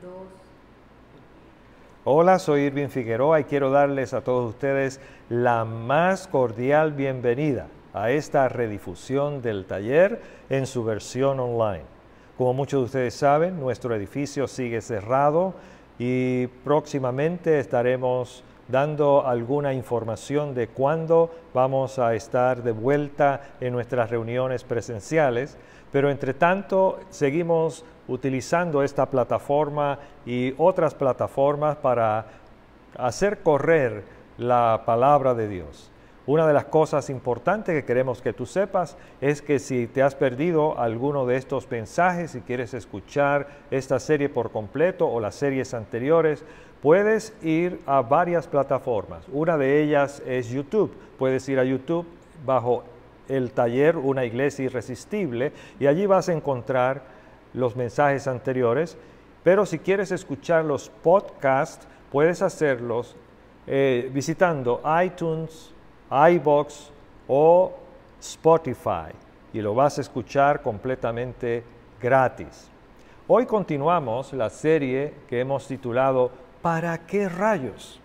Dos. Hola, soy Irving Figueroa y quiero darles a todos ustedes la más cordial bienvenida a esta redifusión del taller en su versión online. Como muchos de ustedes saben, nuestro edificio sigue cerrado y próximamente estaremos dando alguna información de cuándo vamos a estar de vuelta en nuestras reuniones presenciales, pero entre tanto seguimos utilizando esta plataforma y otras plataformas para hacer correr la palabra de Dios. Una de las cosas importantes que queremos que tú sepas es que si te has perdido alguno de estos mensajes y quieres escuchar esta serie por completo o las series anteriores, puedes ir a varias plataformas. Una de ellas es YouTube. Puedes ir a YouTube bajo el taller Una Iglesia Irresistible y allí vas a encontrar los mensajes anteriores. Pero si quieres escuchar los podcasts, puedes hacerlos visitando iTunes, iVoox o Spotify y lo vas a escuchar completamente gratis. Hoy continuamos la serie que hemos titulado ¿Para qué rayos?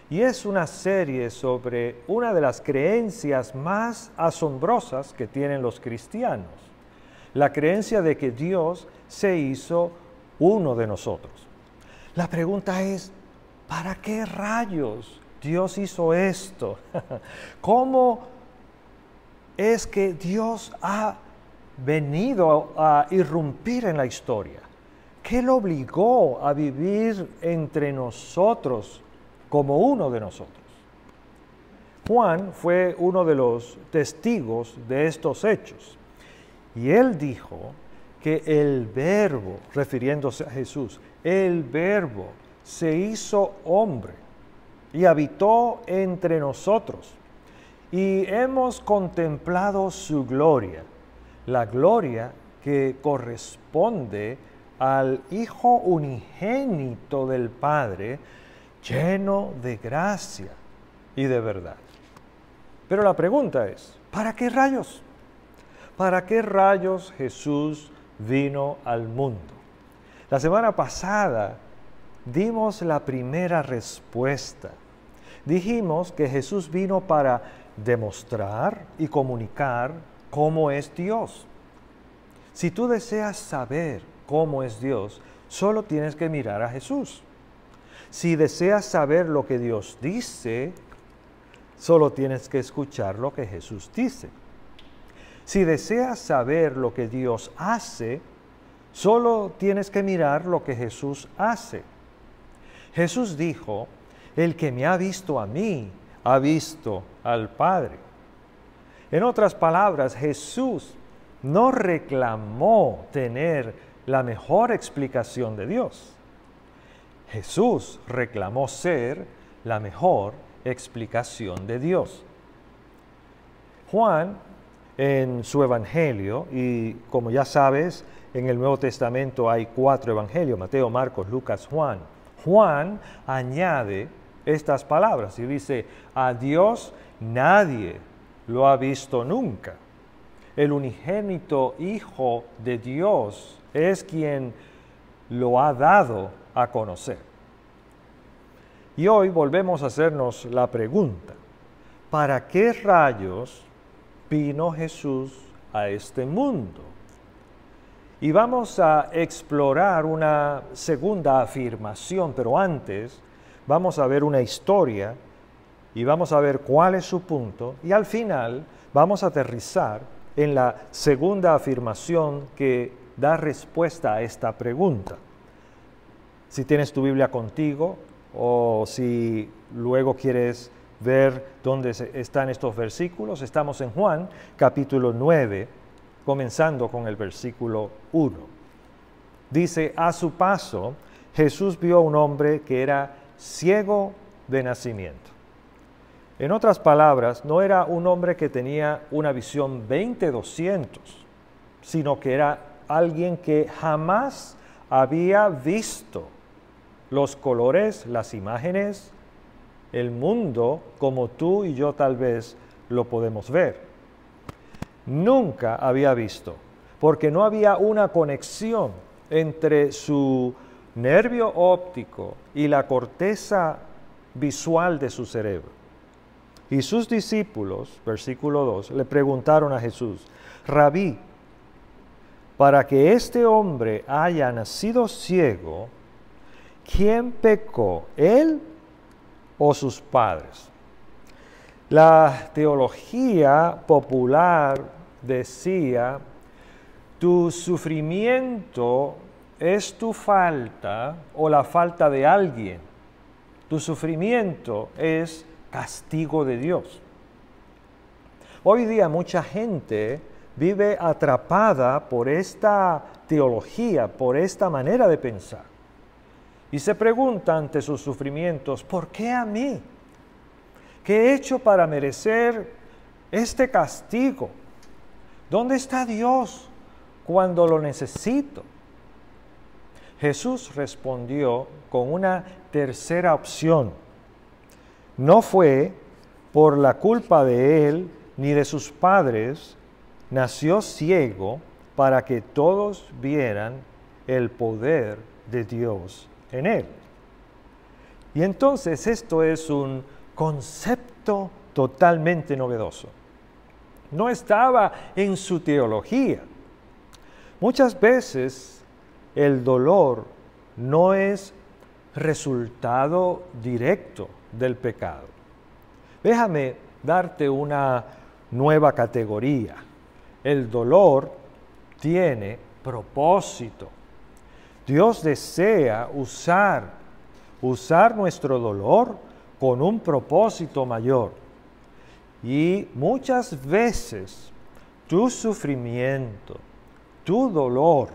Y es una serie sobre una de las creencias más asombrosas que tienen los cristianos, la creencia de que Dios se hizo uno de nosotros. La pregunta es, ¿para qué rayos Dios hizo esto? ¿Cómo es que Dios ha venido a irrumpir en la historia? ¿Qué lo obligó a vivir entre nosotros como uno de nosotros? Juan fue uno de los testigos de estos hechos y él dijo que el Verbo, refiriéndose a Jesús, el Verbo se hizo hombre y habitó entre nosotros y hemos contemplado su gloria, la gloria que corresponde al Hijo unigénito del Padre, lleno de gracia y de verdad. Pero la pregunta es, ¿para qué rayos? ¿Para qué rayos Jesús vino al mundo? La semana pasada dimos la primera respuesta. Dijimos que Jesús vino para demostrar y comunicar cómo es Dios. Si tú deseas saber cómo es Dios, solo tienes que mirar a Jesús. Si deseas saber lo que Dios dice, solo tienes que escuchar lo que Jesús dice. Si deseas saber lo que Dios hace, solo tienes que mirar lo que Jesús hace. Jesús dijo, el que me ha visto a mí, ha visto al Padre. En otras palabras, Jesús no reclamó tener la mejor explicación de Dios. Jesús reclamó ser la mejor explicación de Dios. Juan, en su evangelio, y como ya sabes, en el Nuevo Testamento hay 4 evangelios, Mateo, Marcos, Lucas, Juan. Juan añade estas palabras y dice, a Dios nadie lo ha visto nunca. El unigénito Hijo de Dios es quien lo ha dado a conocer. Y hoy volvemos a hacernos la pregunta, ¿para qué rayos vino Jesús a este mundo? Y vamos a explorar una segunda afirmación, pero antes vamos a ver una historia y vamos a ver cuál es su punto y al final vamos a aterrizar en la segunda afirmación que da respuesta a esta pregunta. Si tienes tu Biblia contigo o si luego quieres ver dónde están estos versículos, estamos en Juan capítulo 9, comenzando con el versículo 1. Dice, a su paso, Jesús vio a un hombre que era ciego de nacimiento. En otras palabras, no era un hombre que tenía una visión 20/200, sino que era alguien que jamás había visto los colores, las imágenes, el mundo como tú y yo tal vez lo podemos ver. Nunca había visto, porque no había una conexión entre su nervio óptico y la corteza visual de su cerebro. Y sus discípulos, versículo 2, le preguntaron a Jesús: Rabí, para que este hombre haya nacido ciego, ¿quién pecó, él o sus padres? La teología popular decía: tu sufrimiento es tu falta o la falta de alguien. Tu sufrimiento es castigo de Dios. Hoy día mucha gente vive atrapada por esta teología, por esta manera de pensar. Y se pregunta ante sus sufrimientos: ¿por qué a mí? ¿Qué he hecho para merecer este castigo? ¿Dónde está Dios cuando lo necesito? Jesús respondió con una tercera opción. No fue por la culpa de él ni de sus padres, nació ciego para que todos vieran el poder de Dios en él. Y entonces esto es un concepto totalmente novedoso. No estaba en su teología. Muchas veces el dolor no es resultado directo del pecado. Déjame darte una nueva categoría. El dolor tiene propósito. Dios desea usar nuestro dolor con un propósito mayor. Y muchas veces tu sufrimiento, tu dolor,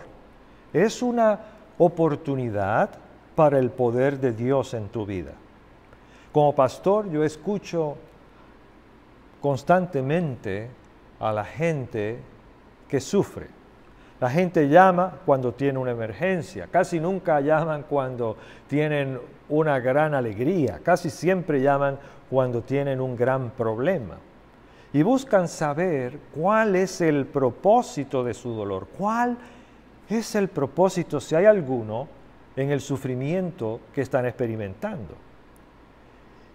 es una oportunidad para el poder de Dios en tu vida. Como pastor, yo escucho constantemente a la gente que sufre. La gente llama cuando tiene una emergencia, casi nunca llaman cuando tienen una gran alegría, casi siempre llaman cuando tienen un gran problema. Y buscan saber cuál es el propósito de su dolor, cuál es el propósito, si hay alguno, en el sufrimiento que están experimentando.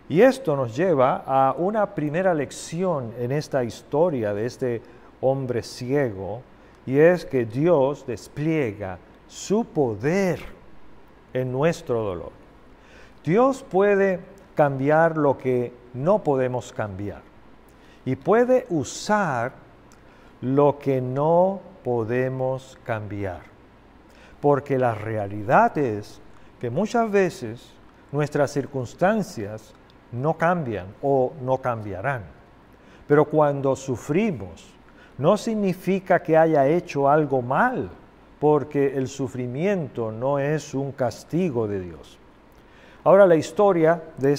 Y esto nos lleva a una primera lección en esta historia de este hombre ciego, y es que Dios despliega su poder en nuestro dolor. Dios puede cambiar lo que no podemos cambiar y puede usar lo que no podemos cambiar. Porque la realidad es que muchas veces nuestras circunstancias no cambian o no cambiarán. Pero cuando sufrimos, no significa que haya hecho algo mal, porque el sufrimiento no es un castigo de Dios. Ahora la historia de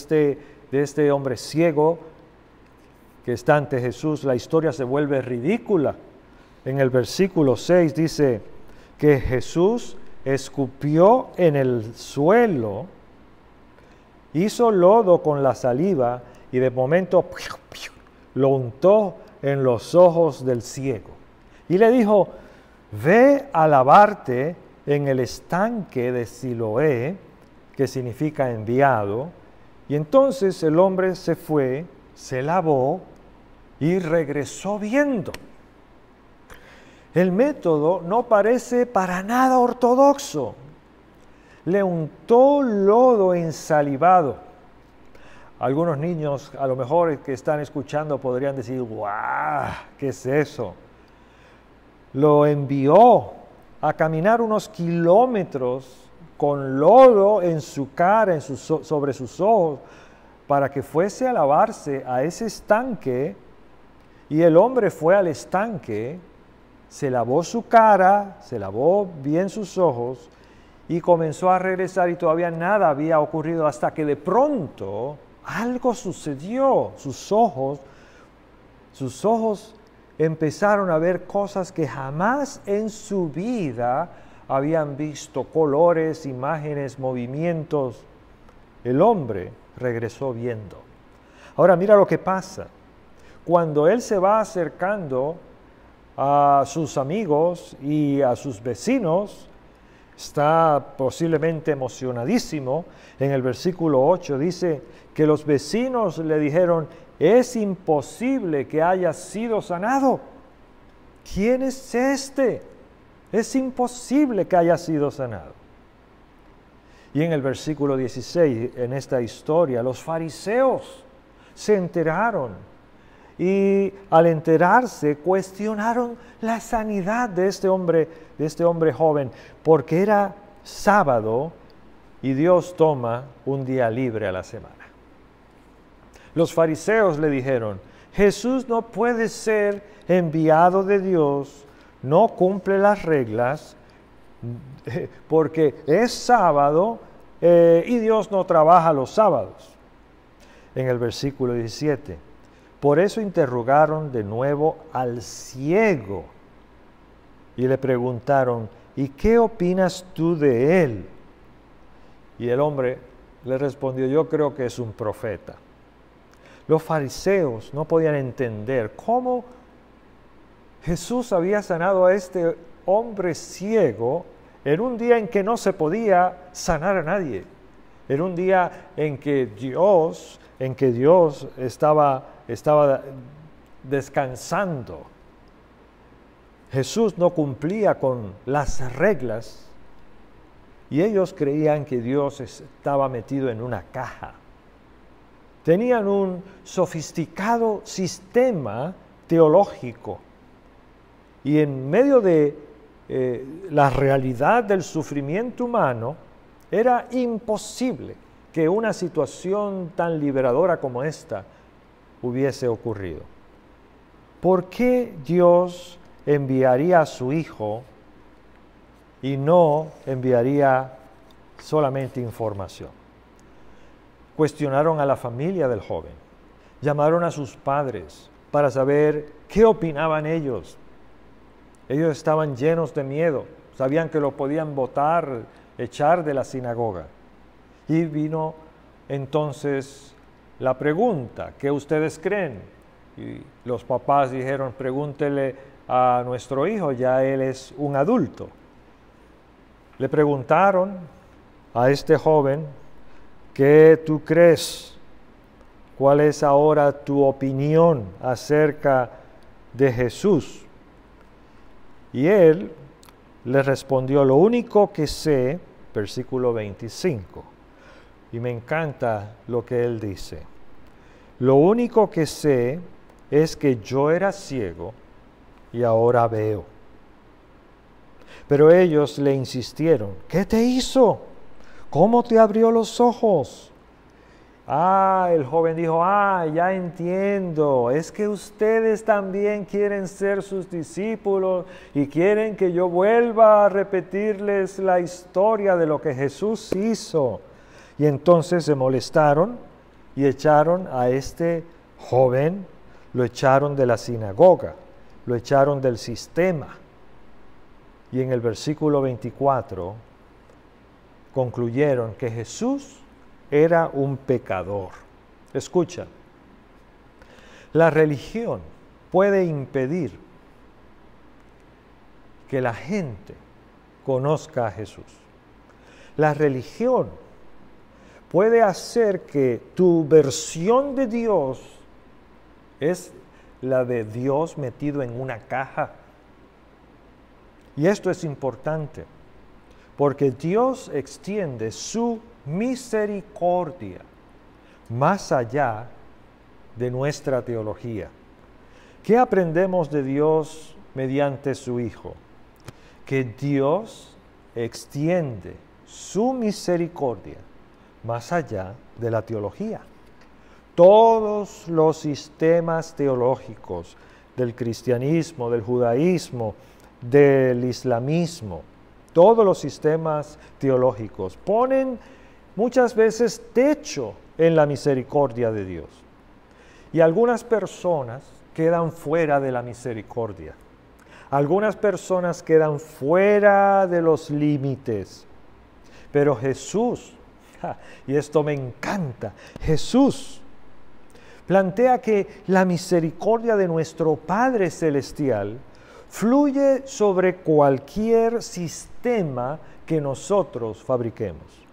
este hombre ciego que está ante Jesús, la historia se vuelve ridícula. En el versículo 6 dice que Jesús escupió en el suelo, hizo lodo con la saliva y de momento lo untó en los ojos del ciego. Y le dijo: ve a lavarte en el estanque de Siloé, que significa enviado. Y entonces el hombre se fue, se lavó y regresó viendo. El método no parece para nada ortodoxo. Le untó lodo ensalivado. Algunos niños, a lo mejor que están escuchando, podrían decir: ¡guau! ¿Qué es eso? Lo envió a caminar unos kilómetros con lodo en su cara, sobre sus ojos, para que fuese a lavarse a ese estanque. Y el hombre fue al estanque, se lavó su cara, se lavó bien sus ojos y comenzó a regresar, y todavía nada había ocurrido hasta que de pronto algo sucedió. Sus ojos empezaron a ver cosas que jamás en su vida habían visto: colores, imágenes, movimientos. El hombre regresó viendo. Ahora mira lo que pasa. Cuando él se va acercando a sus amigos y a sus vecinos, está posiblemente emocionadísimo. En el versículo 8 dice que los vecinos le dijeron, es imposible que haya sido sanado. ¿Quién es este? Es imposible que haya sido sanado. Y en el versículo 16, en esta historia, los fariseos se enteraron y al enterarse cuestionaron la sanidad de este hombre joven, porque era sábado y Dios toma un día libre a la semana. Los fariseos le dijeron, Jesús no puede ser enviado de Dios, no cumple las reglas, porque es sábado y Dios no trabaja los sábados. En el versículo 17, por eso interrogaron de nuevo al ciego y le preguntaron, ¿y qué opinas tú de él? Y el hombre le respondió, yo creo que es un profeta. Los fariseos no podían entender cómo Jesús había sanado a este hombre ciego en un día en que no se podía sanar a nadie, en un día en que Dios estaba descansando. Jesús no cumplía con las reglas y ellos creían que Dios estaba metido en una caja. Tenían un sofisticado sistema teológico y en medio de la realidad del sufrimiento humano era imposible que una situación tan liberadora como esta hubiese ocurrido. ¿Por qué Dios enviaría a su Hijo y no enviaría solamente información? Cuestionaron a la familia del joven, llamaron a sus padres para saber qué opinaban ellos. Ellos estaban llenos de miedo, sabían que lo podían botar, echar de la sinagoga. Y vino entonces la pregunta, ¿qué ustedes creen? Y los papás dijeron, pregúntele a nuestro hijo, ya él es un adulto. Le preguntaron a este joven, ¿qué tú crees? ¿Cuál es ahora tu opinión acerca de Jesús? Y él le respondió, lo único que sé, versículo 25, y me encanta lo que él dice, lo único que sé es que yo era ciego y ahora veo. Pero ellos le insistieron, ¿qué te hizo? ¿Cómo te abrió los ojos? El joven dijo, ya entiendo, es que ustedes también quieren ser sus discípulos y quieren que yo vuelva a repetirles la historia de lo que Jesús hizo. Y entonces se molestaron y echaron a este joven, lo echaron de la sinagoga, lo echaron del sistema. Y en el versículo 24 concluyeron que Jesús era un pecador. Escucha, la religión puede impedir que la gente conozca a Jesús. La religión puede hacer que tu versión de Dios es la de Dios metido en una caja. Y esto es importante, porque Dios extiende su misericordia más allá de nuestra teología. ¿Qué aprendemos de Dios mediante su Hijo? Que Dios extiende su misericordia más allá de la teología. Todos los sistemas teológicos del cristianismo, del judaísmo, del islamismo, todos los sistemas teológicos ponen muchas veces techo en la misericordia de Dios. Y algunas personas quedan fuera de la misericordia. Algunas personas quedan fuera de los límites. Pero Jesús, y esto me encanta, Jesús plantea que la misericordia de nuestro Padre Celestial fluye sobre cualquier sistema que nosotros fabriquemos.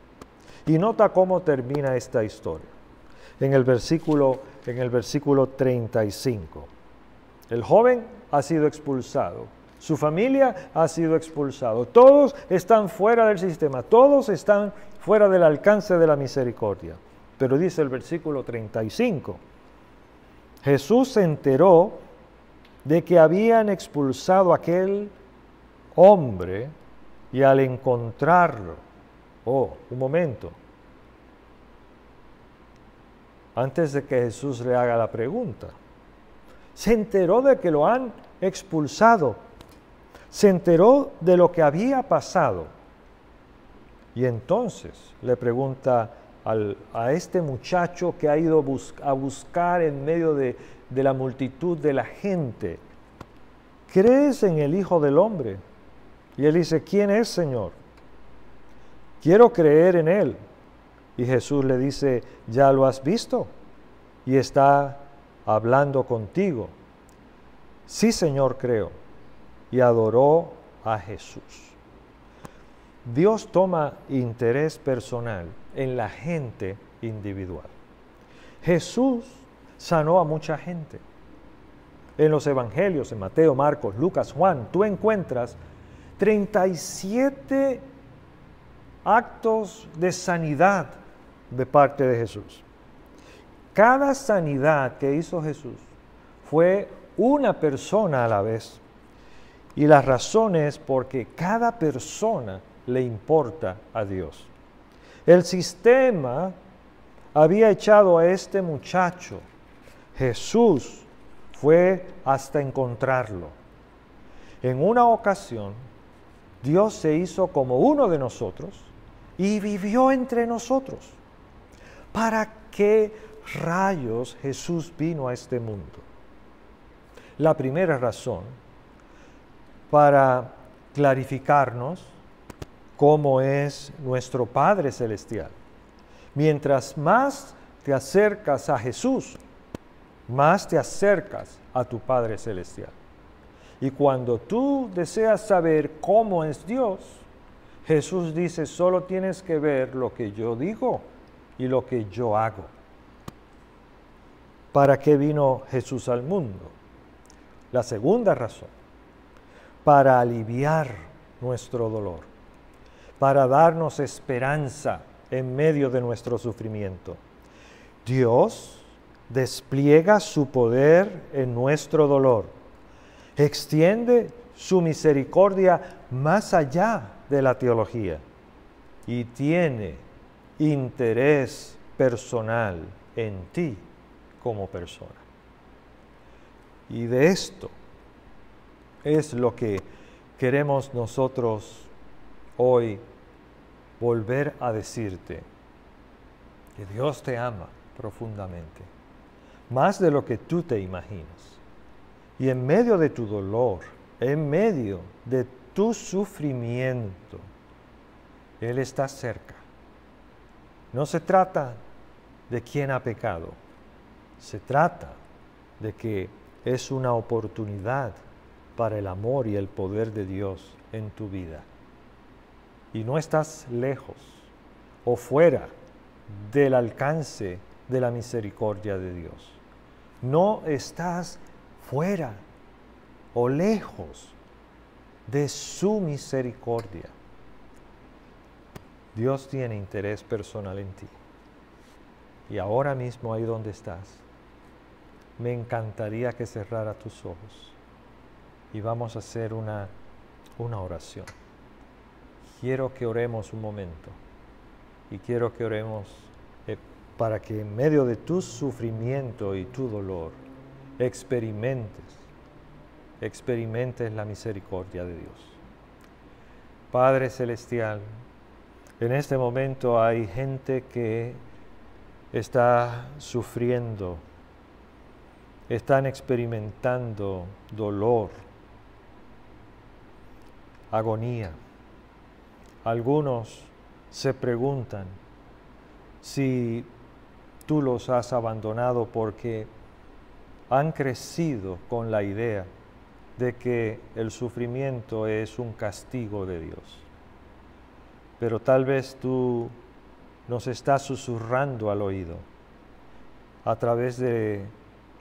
Y nota cómo termina esta historia. En el versículo 35. El joven ha sido expulsado. Su familia ha sido expulsado. Todos están fuera del sistema. Todos están fuera del alcance de la misericordia. Pero dice el versículo 35. Jesús se enteró de que habían expulsado a aquel hombre y al encontrarlo. Oh, un momento. Antes de que Jesús le haga la pregunta. Se enteró de que lo han expulsado. Se enteró de lo que había pasado. Y entonces le pregunta a este muchacho que ha ido a buscar en medio de la multitud de la gente, ¿crees en el Hijo del Hombre? Y él dice, ¿quién es, Señor? Quiero creer en Él. Y Jesús le dice, ya lo has visto y está hablando contigo. Sí, Señor, creo. Y adoró a Jesús. Dios toma interés personal en la gente individual. Jesús sanó a mucha gente. En los evangelios, en Mateo, Marcos, Lucas, Juan, tú encuentras 37 actos de sanidad de parte de Jesús. Cada sanidad que hizo Jesús fue una persona a la vez. Y la razón es porque cada persona le importa a Dios. El sistema había echado a este muchacho. Jesús fue hasta encontrarlo. En una ocasión, Dios se hizo como uno de nosotros y vivió entre nosotros. ¿Para qué rayos Jesús vino a este mundo? La primera razón, para clarificarnos cómo es nuestro Padre Celestial. Mientras más te acercas a Jesús, más te acercas a tu Padre Celestial. Y cuando tú deseas saber cómo es Dios, Jesús dice, solo tienes que ver lo que yo digo y lo que yo hago. ¿Para qué vino Jesús al mundo? La segunda razón, para aliviar nuestro dolor, para darnos esperanza en medio de nuestro sufrimiento. Dios despliega su poder en nuestro dolor, extiende su misericordia más allá de la teología y tiene interés personal en ti como persona. Y de esto es lo que queremos nosotros hoy volver a decirte, que Dios te ama profundamente, más de lo que tú te imaginas. Y en medio de tu dolor, en medio de tu sufrimiento, Él está cerca. No se trata de quién ha pecado, se trata de que es una oportunidad para el amor y el poder de Dios en tu vida. Y no estás lejos o fuera del alcance de la misericordia de Dios. No estás fuera o lejos de su misericordia. Dios tiene interés personal en ti. Y ahora mismo ahí donde estás, me encantaría que cerrara tus ojos y vamos a hacer una oración. Quiero que oremos un momento y quiero que oremos para que en medio de tu sufrimiento y tu dolor experimentes la misericordia de Dios. Padre Celestial, en este momento hay gente que está sufriendo, están experimentando dolor, agonía. Algunos se preguntan si tú los has abandonado porque han crecido con la idea de que el sufrimiento es un castigo de Dios. Pero tal vez tú nos estás susurrando al oído a través de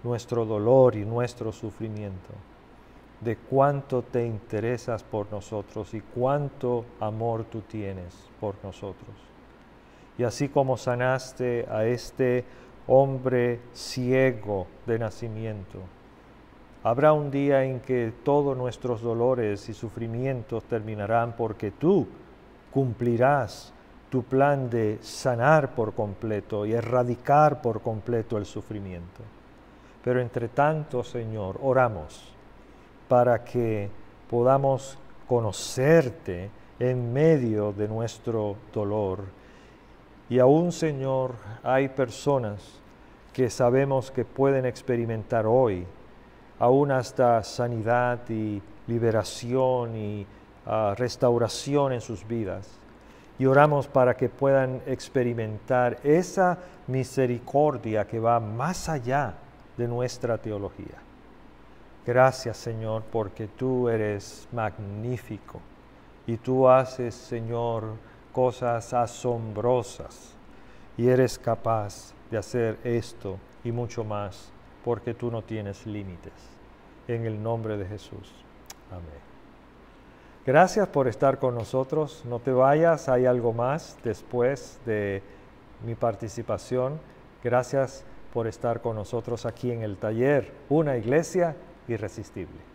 nuestro dolor y nuestro sufrimiento, de cuánto te interesas por nosotros y cuánto amor tú tienes por nosotros. Y así como sanaste a este hombre ciego de nacimiento, habrá un día en que todos nuestros dolores y sufrimientos terminarán porque tú cumplirás tu plan de sanar por completo y erradicar por completo el sufrimiento. Pero entre tanto, Señor, oramos para que podamos conocerte en medio de nuestro dolor. Y aún, Señor, hay personas que sabemos que pueden experimentar hoy, aún hasta sanidad y liberación y restauración en sus vidas. Y oramos para que puedan experimentar esa misericordia que va más allá de nuestra teología. Gracias, Señor, porque tú eres magnífico y tú haces, Señor, cosas asombrosas y eres capaz de hacer esto y mucho más porque tú no tienes límites. En el nombre de Jesús. Amén. Gracias por estar con nosotros. No te vayas, hay algo más después de mi participación. Gracias por estar con nosotros aquí en el taller Una Iglesia Irresistible.